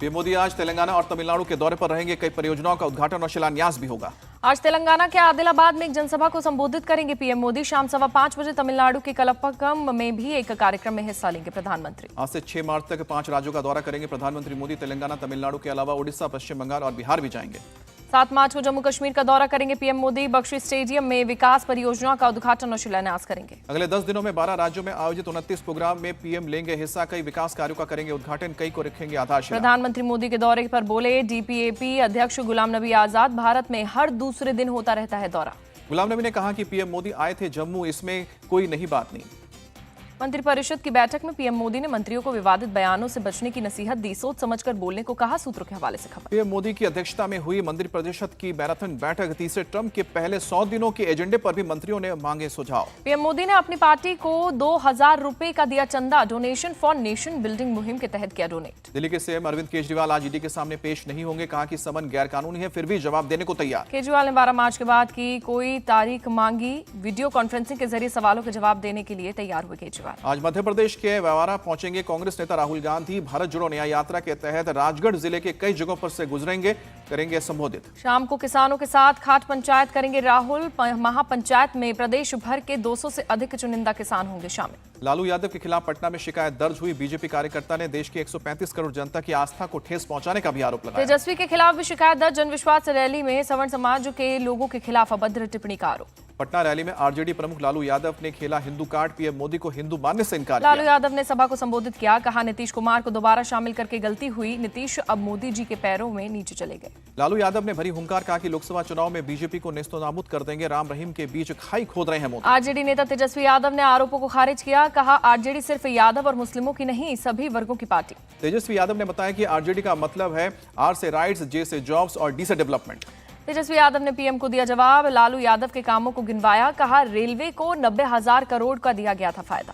PM Modi आज तेलंगाना और तमिलनाडु के दौरे पर रहेंगे। कई परियोजनाओं का उद्घाटन और शिलान्यास भी होगा। आज तेलंगाना के आदिलाबाद में एक जनसभा को संबोधित करेंगे पीएम मोदी। शाम 5:15 बजे तमिलनाडु के कलपक्कम में भी एक कार्यक्रम में हिस्सा लेंगे प्रधानमंत्री। आज से 6 मार्च तक 5 राज्यों का दौरा करेंगे प्रधानमंत्री मोदी। तेलंगाना, तमिलनाडु के अलावा उड़ीसा, पश्चिम बंगाल और बिहार भी जाएंगे। 7 मार्च को जम्मू कश्मीर का दौरा करेंगे पीएम मोदी। बख्शी स्टेडियम में विकास परियोजनाओं का उद्घाटन और शिलान्यास करेंगे। अगले 10 दिनों में 12 राज्यों में आयोजित 29 प्रोग्राम में पीएम लेंगे हिस्सा। कई विकास कार्यों का करेंगे उद्घाटन, कई को रखेंगे आधारशिला। प्रधानमंत्री मोदी के दौरे पर बोले डीपीएपी अध्यक्ष गुलाम नबी आजाद, भारत में हर दूसरे दिन होता रहता है दौरा। गुलाम नबी ने कहा कि पीएम मोदी आए थे जम्मू, इसमें कोई नई बात नहीं। मंत्रिपरिषद की बैठक में पीएम मोदी ने मंत्रियों को विवादित बयानों से बचने की नसीहत दी। सोच समझकर बोलने को कहा। सूत्रों के हवाले से खबर। पीएम मोदी की अध्यक्षता में हुई मंत्रिपरिषद की मैराथन बैठक। तीसरे टर्म के पहले 100 दिनों के एजेंडे पर भी मंत्रियों ने मांगे सुझाव। पीएम मोदी ने अपनी पार्टी को 2000 रुपए का दिया चंदा। डोनेशन फॉर नेशन बिल्डिंग मुहिम के तहत किया डोनेट। दिल्ली के सीएम अरविंद केजरीवाल आज ईडी के सामने पेश नहीं होंगे। कहा कि समन गैर कानूनी है, फिर भी जवाब देने को तैयार। केजरीवाल ने 12 मार्च के बाद की कोई तारीख मांगी। वीडियो कॉन्फ्रेंसिंग के जरिए सवालों के जवाब देने के लिए तैयार हुए केजरीवाल। आज मध्य प्रदेश के व्यावरा पहुंचेंगे कांग्रेस नेता राहुल गांधी। भारत जोड़ो न्याय यात्रा के तहत राजगढ़ जिले के कई जगहों पर से गुजरेंगे, करेंगे संबोधित। शाम को किसानों के साथ खाट पंचायत करेंगे राहुल। महापंचायत में प्रदेश भर के 200 से अधिक चुनिंदा किसान होंगे शामिल। लालू यादव के खिलाफ पटना में शिकायत दर्ज हुई। बीजेपी कार्यकर्ता ने देश के 135 करोड़ जनता की आस्था को ठेस पहुंचाने का भी आरोप लगाया। तेजस्वी के खिलाफ भी शिकायत दर्ज। जन विश्वास रैली में सवर्ण समाज के लोगों के खिलाफ अभद्र टिप्पणी का आरोप। पटना रैली में आरजेडी प्रमुख लालू यादव ने खेला हिंदू कार्ड। पीएम मोदी को हिंदू मानने से इनकार किया। लालू यादव ने सभा को संबोधित किया। कहा नीतीश कुमार को दोबारा शामिल करके गलती हुई। नीतीश अब मोदी जी के पैरों में नीचे चले गए। लालू यादव ने भरी हुंकार। कहा कि लोकसभा चुनाव में बीजेपी को नेस्तनाबूद कर देंगे। राम रहीम के बीच खाई खोद रहे हैं मोदी। आरजेडी नेता तेजस्वी यादव ने आरोपों को खारिज किया। कहा आरजेडी सिर्फ यादव और मुस्लिमों की नहीं, सभी वर्गों की पार्टी। तेजस्वी यादव ने बताया कि आरजेडी का मतलब है आर से राइट्स, जे से जॉब्स और डी से डेवलपमेंट। तेजस्वी यादव ने पीएम को दिया जवाब। लालू यादव के कामों को गिनवाया। कहा रेलवे को 90,000 करोड़ का दिया गया था फायदा।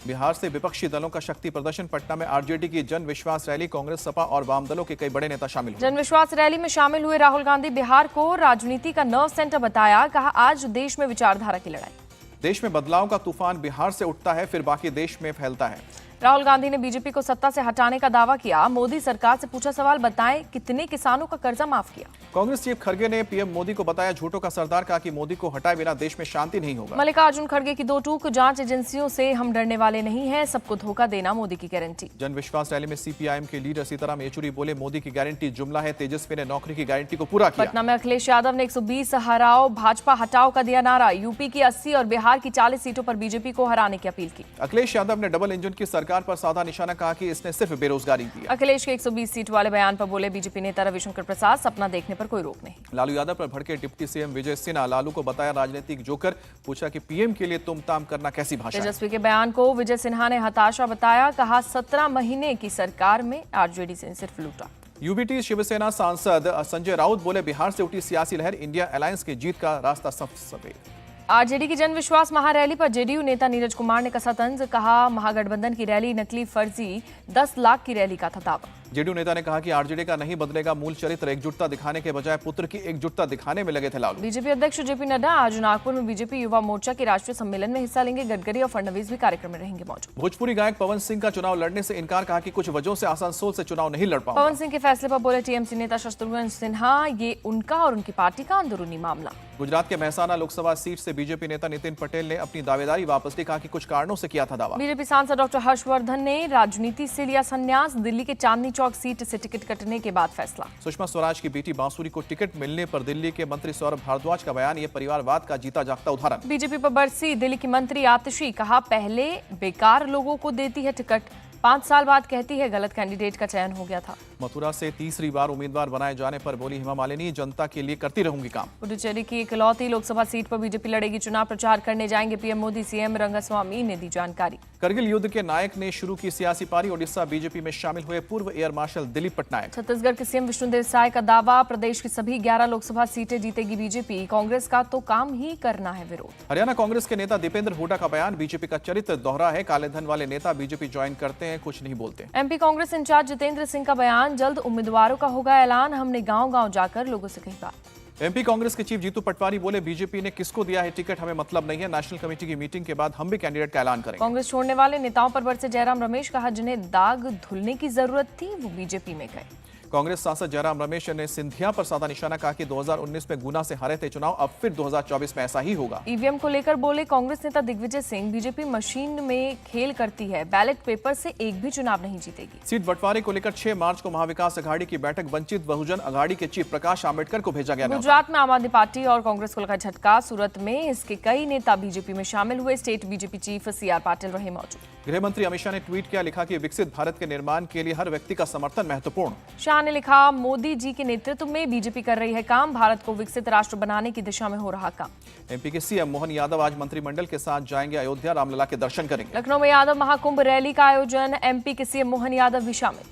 बिहार से विपक्षी दलों का शक्ति प्रदर्शन। पटना में आरजेडी की जन विश्वास रैली। कांग्रेस, सपा और वाम दलों के कई बड़े नेता शामिल हुए। जन विश्वास रैली में शामिल हुए राहुल गांधी बिहार को राजनीति का नर्व सेंटर बताया। कहा आज देश में विचारधारा की लड़ाई। देश में बदलाव का तूफान बिहार से उठता है, फिर बाकी देश में फैलता है। राहुल गांधी ने बीजेपी को सत्ता से हटाने का दावा किया। मोदी सरकार से पूछा सवाल, बताएं कितने किसानों का कर्जा माफ किया। कांग्रेस चीफ खड़गे ने पीएम मोदी को बताया झूठों का सरदार। कहा कि मोदी को हटाए बिना देश में शांति नहीं होगा। मल्लिकार्जुन खड़गे की 2 टूक। जांच एजेंसियों से हम डरने वाले नहीं हैं, सबको धोखा देना मोदी की गारंटी। जन विश्वास रैली में सीपीआईएम के लीडर सीताराम येचुरी बोले मोदी की गारंटी जुमला है। तेजस्वी ने नौकरी की गारंटी को पूरा किया। पटना में अखिलेश यादव ने 120 हराओ भाजपा हटाओ का दिया नारा। यूपी की 80 और बिहार की 40 सीटों पर बीजेपी को हराने की अपील की। अखिलेश यादव ने डबल इंजन की सरकार पर साधा निशाना। कहा कि इसने सिर्फ बेरोजगारी की। अखिलेश के 120 सीट वाले बयान पर बोले बीजेपी नेता रविशंकर प्रसाद, सपना देखने पर कोई रोक नहीं। लालू यादव पर भड़के डिप्टी सीएम विजय सिन्हा। लालू को बताया राजनीतिक जोकर। पूछा कि पीएम के लिए तुम ताम करना कैसी भाषा है। तेजस्वी के बयान को विजय सिन्हा ने हताशा बताया। कहा 17 महीने की सरकार में आरजेडी से सिर्फ लूटा। यूबीटी शिवसेना सांसद संजय राउत बोले बिहार से उठी सियासी लहर, इंडिया अलायंस की जीत का रास्ता सफेद। आरजेडी की जन विश्वास महारैली पर जेडीयू नेता नीरज कुमार ने कसा तंज। कहा महागठबंधन की रैली नकली, फर्जी 10 लाख की रैली का था दावा। जेडीयू नेता ने कहा कि आरजेडी का नहीं बदलेगा मूल चरित्र। एकजुटता दिखाने के बजाय पुत्र की एकजुटता दिखाने में लगे थे लालू। बीजेपी अध्यक्ष जेपी नड्डा आज नागपुर में बीजेपी युवा मोर्चा के राष्ट्रीय सम्मेलन में हिस्सा लेंगे। गडकरी और फडणवीस भी कार्यक्रम में रहेंगे मौजूद। भोजपुरी गायक पवन सिंह का चुनाव लड़ने से इनकार। कहा कि कुछ वजहों से आसनसोल से चुनाव नहीं लड़ पाऊंगा। पवन सिंह के फैसले पर बोले टीएमसी नेता शत्रुघ्न सिन्हा, ये उनका और उनकी पार्टी का अंदरूनी मामला। गुजरात के मेहसाना लोकसभा सीट से बीजेपी नेता नितिन पटेल ने अपनी दावेदारी वापस ली। कहा कि कुछ कारणों से किया था दावा। बीजेपी सांसद डॉक्टर हर्षवर्धन ने राजनीति से लिया संन्यास। दिल्ली के चांदनी चौक सीट से टिकट कटने के बाद फैसला। सुषमा स्वराज की बेटी बांसुरी को टिकट मिलने पर दिल्ली के मंत्री सौरभ भारद्वाज का बयान। ये परिवारवाद का जीता जागता उदाहरण। बीजेपी पर बरसी दिल्ली की मंत्री आतिशी। कहा पहले बेकार लोगों को देती है टिकट, 5 साल बाद कहती है गलत कैंडिडेट का चयन हो गया था। मथुरा से तीसरी बार उम्मीदवार बनाए जाने पर बोली हेमा मालिनी, जनता के लिए करती रहूंगी काम। पुडुचेरी की इकलौती लोकसभा सीट पर बीजेपी लड़ेगी। चुनाव प्रचार करने जाएंगे पीएम मोदी। सीएम रंगस्वामी ने दी जानकारी। करगिल युद्ध के नायक ने शुरू की सियासी पारी। ओडिशा बीजेपी में शामिल हुए पूर्व एयर मार्शल दिलीप पटनायक। छत्तीसगढ़ के सीएम विष्णुदेव साय का दावा। प्रदेश की सभी 11 लोकसभा सीटें जीतेगी बीजेपी। कांग्रेस का तो काम ही करना है विरोध। हरियाणा कांग्रेस के नेता दीपेंद्र हुड्डा का बयान। बीजेपी का चरित्र दोहरा है। काले धन वाले नेता बीजेपी ज्वाइन करते हैं, कुछ नहीं बोलते। एमपी कांग्रेस इंचार्ज जितेंद्र सिंह का बयान। जल्द उम्मीदवारों का होगा ऐलान। हमने गांव-गांव जाकर लोगों से कही बात। एमपी कांग्रेस के चीफ जीतू पटवारी बोले बीजेपी ने किसको दिया है टिकट हमें मतलब नहीं है। नेशनल कमेटी की मीटिंग के बाद हम भी कैंडिडेट का ऐलान करेंगे। कांग्रेस छोड़ने वाले नेताओं पर बरसे जयराम रमेश। कहा जिन्हें दाग धुलने की जरूरत थी वो बीजेपी में गए। कांग्रेस सांसद जयराम रमेश ने सिंधिया पर साधा निशाना, कहा कि 2019 में गुना से हारे थे चुनाव, अब फिर 2024 में ऐसा ही होगा। ईवीएम को लेकर बोले कांग्रेस नेता दिग्विजय सिंह, बीजेपी मशीन में खेल करती है, बैलेट पेपर से एक भी चुनाव नहीं जीतेगी। सीट बंटवारे को लेकर 6 मार्च को महाविकास अघाड़ी की बैठक, वंचित बहुजन अघाड़ी के चीफ प्रकाश आंबेडकर को भेजा गया। गुजरात में आम आदमी पार्टी और कांग्रेस को लगा झटका, सूरत में इसके कई नेता बीजेपी में शामिल हुए, state BJP chief CR Patil रहे मौजूद। गृह मंत्री अमित शाह ने ट्वीट किया, लिखा कि विकसित भारत के निर्माण के लिए हर व्यक्ति का समर्थन महत्वपूर्ण। शाह ने लिखा, मोदी जी के नेतृत्व में बीजेपी कर रही है काम, भारत को विकसित राष्ट्र बनाने की दिशा में हो रहा काम। एमपी के सीएम मोहन यादव आज मंत्रिमंडल के साथ जाएंगे अयोध्या, रामलला के दर्शन करेंगे। लखनऊ में यादव महाकुंभ रैली का आयोजन, एमपी के सीएम मोहन यादव भी शामिल।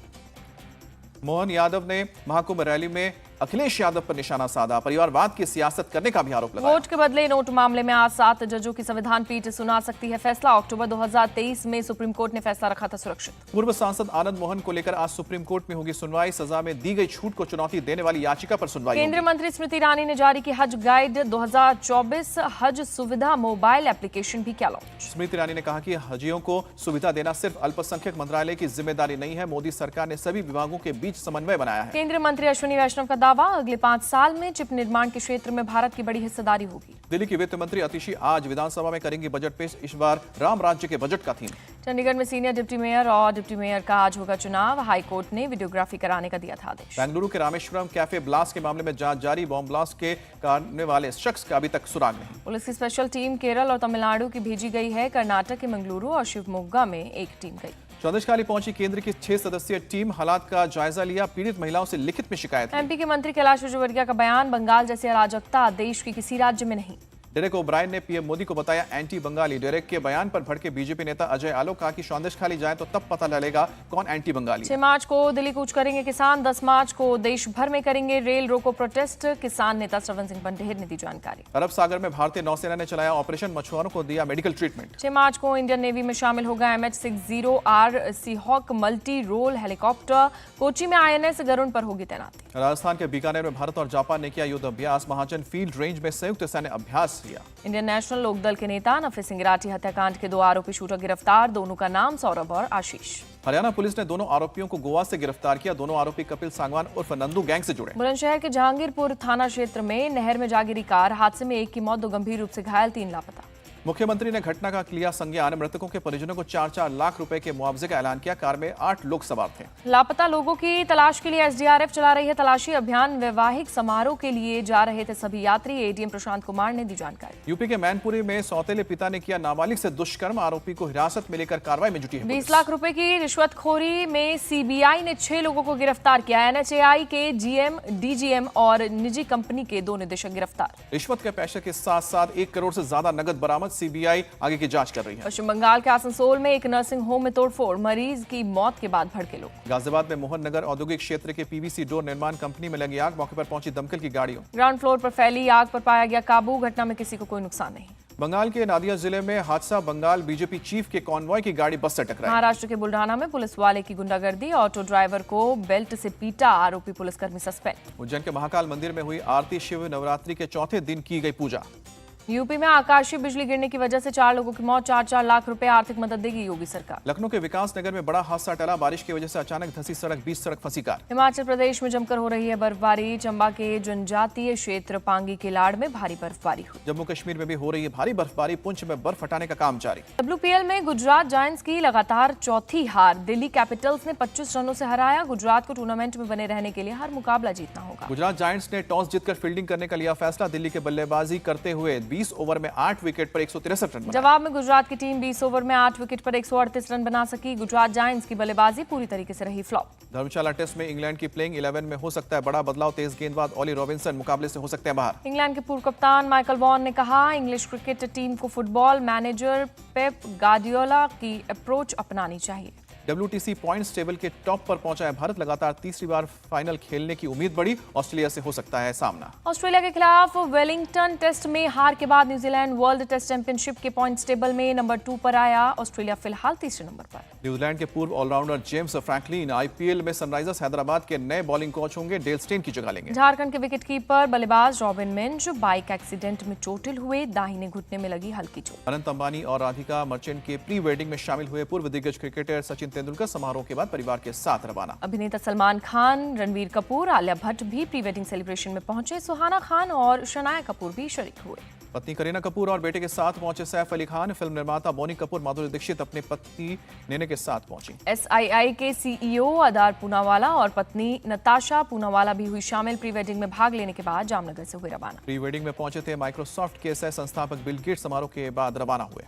मोहन यादव ने महाकुंभ रैली में अखिलेश यादव पर निशाना साधा, परिवारवाद की सियासत करने का भी आरोप लगाया। वोट के बदले नोट मामले में आज 7 जजों की संविधान पीठ सुना सकती है फैसला, अक्टूबर 2023 में सुप्रीम कोर्ट ने फैसला रखा था सुरक्षित। पूर्व सांसद आनंद मोहन को लेकर आज सुप्रीम कोर्ट में होगी सुनवाई, सजा में दी गई छूट को चुनौती देने वाली याचिका पर सुनवाई। केंद्रीय मंत्री स्मृति ईरानी ने जारी की हज गाइड 2024, हज सुविधा मोबाइल एप्लीकेशन भी किया लॉन्च। स्मृति ईरानी ने कहा कि हजियों को सुविधा देना सिर्फ अल्पसंख्यक मंत्रालय की जिम्मेदारी नहीं है, मोदी सरकार ने सभी विभागों के बीच समन्वय बनाया है। केंद्रीय मंत्री अश्विनी वैष्णव का दावा, अगले 5 साल में चिप निर्माण के क्षेत्र में भारत की बड़ी हिस्सेदारी होगी। दिल्ली की वित्त मंत्री अतिशी आज विधानसभा में करेंगी बजट पेश, इस बार राम राज्य के बजट का थीम। चंडीगढ़ में सीनियर डिप्टी मेयर और डिप्टी मेयर का आज होगा चुनाव, हाईकोर्ट ने वीडियोग्राफी कराने का दिया था आदेश। बेंगलुरु के रामेश्वरम कैफे ब्लास्ट के मामले में जांच जारी, बॉम्ब ब्लास्ट के करने वाले शख्स का अभी तक सुराग नहीं। पुलिस की स्पेशल टीम केरल और तमिलनाडु की भेजी गई है, कर्नाटक के मंगलुरु और शिवमोग्गा में एक टीम गई। चौदेशखाली पहुंची केंद्र की 6 सदस्यीय टीम, हालात का जायजा लिया, पीड़ित महिलाओं से लिखित में शिकायत। एमपी के मंत्री कैलाश विजयवर्गीय का बयान, बंगाल जैसी अराजकता देश के किसी राज्य में नहीं। डेरेक ओब्रायन ने पीएम मोदी को बताया एंटी बंगाली। डेरेक के बयान पर भड़के बीजेपी नेता अजय आलोक, कहा कि सौंदेशखाली जाए तो तब पता चलेगा कौन एंटी बंगाली। 6 मार्च को दिल्ली कूच करेंगे किसान, 10 मार्च को देश भर में करेंगे रेल रोको प्रोटेस्ट, किसान नेता श्रवण सिंह बंडेर ने दी जानकारी। अरब सागर में भारतीय नौसेना ने चलाया ऑपरेशन, मछुआरों को दिया मेडिकल ट्रीटमेंट। 6 मार्च को इंडियन नेवी में शामिल होगा MH-60R Seahawk multi role helicopter, Kochi में INS गरुण पर होगी तैनाती। राजस्थान के बीकानेर में भारत और जापान ने किया युद्ध अभ्यास, महाजन फील्ड रेंज में संयुक्त सैन्य अभ्यास किया। इंडियन नेशनल लोकदल के नेता नफे सिंह राठी हत्याकांड के 2 आरोपी शूटर गिरफ्तार, दोनों का नाम सौरभ और आशीष। हरियाणा पुलिस ने दोनों आरोपियों को गोवा से गिरफ्तार किया, दोनों आरोपी कपिल सांगवान उर्फ नंदू गैंग से जुड़े। बुलंदशहर के जहांगीरपुर थाना क्षेत्र में नहर में जा गिरी कार, हादसे में एक की मौत, 2 गंभीर रूप से घायल, 3 लापता। मुख्यमंत्री ने घटना का लिया संज्ञान, मृतकों के परिजनों को 4-4 लाख रुपए के मुआवजे का ऐलान किया, कार में 8 लोग सवार थे। लापता लोगों की तलाश के लिए एसडीआरएफ चला रही है तलाशी अभियान, वैवाहिक समारोह के लिए जा रहे थे सभी यात्री, एडीएम प्रशांत कुमार ने दी जानकारी। यूपी के मैनपुरी में सौतेले पिता ने किया नाबालिग से दुष्कर्म, आरोपी को हिरासत में लेकर कार्रवाई में जुटी है 20 लाख रुपए की रिश्वतखोरी में सीबीआई ने 6 लोगों को गिरफ्तार किया, एनएचएआई के जीएम, डीजीएम और निजी कंपनी के 2 निदेशक गिरफ्तार। रिश्वत के पैसे के साथ साथ 1 करोड़ से ज्यादा नगद बरामद, सीबीआई आगे की जांच कर रही है। पश्चिम बंगाल के आसनसोल में एक नर्सिंग होम में तोड़फोड़, मरीज की मौत के बाद भड़के लोग। गाजियाबाद में मोहन नगर औद्योगिक क्षेत्र के पीवीसी डोर निर्माण कंपनी में लगी आग, मौके पर पहुंची दमकल की गाड़ियों। ग्राउंड फ्लोर पर फैली आग पर पाया गया काबू, घटना में किसी को कोई नुकसान नहीं। बंगाल के नादिया जिले में हादसा, बंगाल बीजेपी चीफ के कॉन्वॉय की गाड़ी बस से टकराई। महाराष्ट्र के बुल्ढाना में पुलिस वाले की गुंडागर्दी, ऑटो ड्राइवर को बेल्ट से पीटा, आरोपी पुलिसकर्मी सस्पेंड। उज्जैन के महाकाल मंदिर में हुई आरती, शिव नवरात्रि के चौथे दिन की गई पूजा। यूपी में आकाशीय बिजली गिरने की वजह से 4 लोगों की मौत, 4-4 लाख रुपए आर्थिक मदद देगी योगी सरकार। लखनऊ के विकास नगर में बड़ा हादसा टला, बारिश की वजह से अचानक धंसी सड़क, 20 सड़क फंसी कार। हिमाचल प्रदेश में जमकर हो रही है बर्फबारी, चंबा के जनजातीय क्षेत्र पांगी के लाड़ में भारी बर्फबारी हुई। जम्मू कश्मीर में भी हो रही है भारी बर्फबारी, पुंछ में बर्फ हटाने का काम जारी। WPL में गुजरात जायंट्स की लगातार चौथी हार, दिल्ली कैपिटल्स ने 25 रनों से हराया, गुजरात को टूर्नामेंट में बने रहने के लिए हर मुकाबला जीतना होगा। गुजरात जायंट्स ने टॉस जीतकर फील्डिंग करने का लिया फैसला, दिल्ली के बल्लेबाजी करते हुए 20 ओवर में 8 विकेट पर 163 रन बनाए। जवाब में गुजरात की टीम 20 ओवर में 8 विकेट पर 138 रन बना सकी, गुजरात जायंट्स की बल्लेबाजी पूरी तरीके से रही फ्लॉप। धर्मशाला टेस्ट में इंग्लैंड की प्लेइंग 11 में हो सकता है बड़ा बदलाव, तेज गेंदबाज ओली रॉबिन्सन मुकाबले से हो सकते हैं बाहर। इंग्लैंड के पूर्व कप्तान माइकल वॉन ने कहा, इंग्लिश क्रिकेट टीम को फुटबॉल मैनेजर पेप गार्डियोला की अप्रोच अपनानी चाहिए। WTC पॉइंट्स टेबल के टॉप पर पहुंचा है भारत, लगातार तीसरी बार फाइनल खेलने की उम्मीद बढ़ी, ऑस्ट्रेलिया से हो सकता है सामना। ऑस्ट्रेलिया के खिलाफ वेलिंगटन टेस्ट में हार के बाद न्यूजीलैंड वर्ल्ड टेस्ट चैंपियनशिप के पॉइंट्स टेबल में नंबर 2 पर आया, ऑस्ट्रेलिया फिलहाल तीसरे नंबर पर। न्यूजीलैंड के पूर्व ऑलराउंडर जेम्स फ्रैंकलिन IPL में सनराइजर्स हैदराबाद के नए बॉलिंग कोच होंगे, डेल स्टेन की जगह लेंगे। झारखंड के विकेटकीपर बल्लेबाज रॉबिन मिंज बाइक एक्सीडेंट में चोटिल हुए, दाहिने घुटने में लगी हल्की चोट। अनंत अंबानी और राधिका मर्चेंट के प्री वेडिंग में शामिल हुए पूर्व दिग्गज क्रिकेटर सचिन तेंदुलकर समारोह के बाद परिवार के साथ रवाना। अभिनेता सलमान खान, रणवीर कपूर, आलिया भट्ट भी प्री वेडिंग सेलिब्रेशन में पहुंचे। सुहाना खान और शनाया कपूर भी शरीक हुए। पत्नी करीना कपूर और बेटे के साथ पहुंचे सैफ अली खान। फिल्म निर्माता बोनी कपूर, माधुरी दीक्षित अपनी पत्नी नेने के साथ पहुंची। SII के CEO अदार पूनावाला और पत्नी नताशा पूनावाला भी हुई शामिल। प्री वेडिंग में भाग लेने के बाद जामनगर से हुए रवाना। प्री वेडिंग में पहुंचे थे माइक्रोसॉफ्ट के सह संस्थापक बिल गेट्स। समारोह के बाद रवाना हुए।